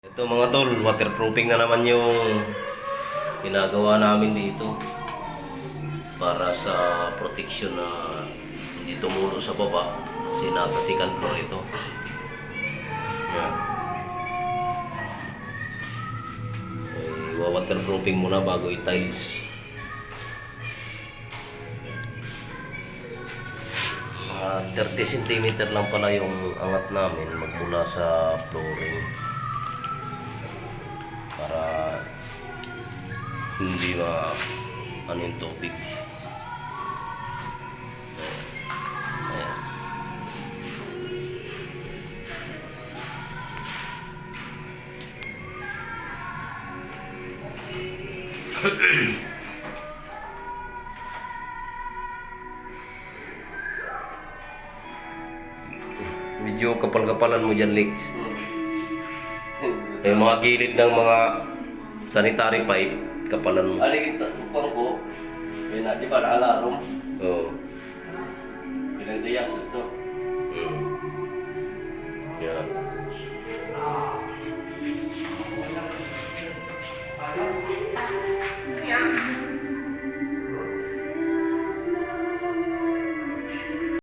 Ito mga tol, waterproofing na naman yung ginagawa namin dito para sa protection na hindi tumulo sa baba kasi nasa second floor ito. Yan. Waterproofing muna bago i-tiles. 30 cm lang pala yung angat namin magmula sa flooring para hindi ano yung tubig. Ayan. Medyo kapal-kapalan mo dyan, Lex. Yung mga gilid ng mga sanitary pipe, kapalan mo. Aligid na upang ko. Kaya na, di ba na-alarm? Oo. Pinagdayak ito. Yan.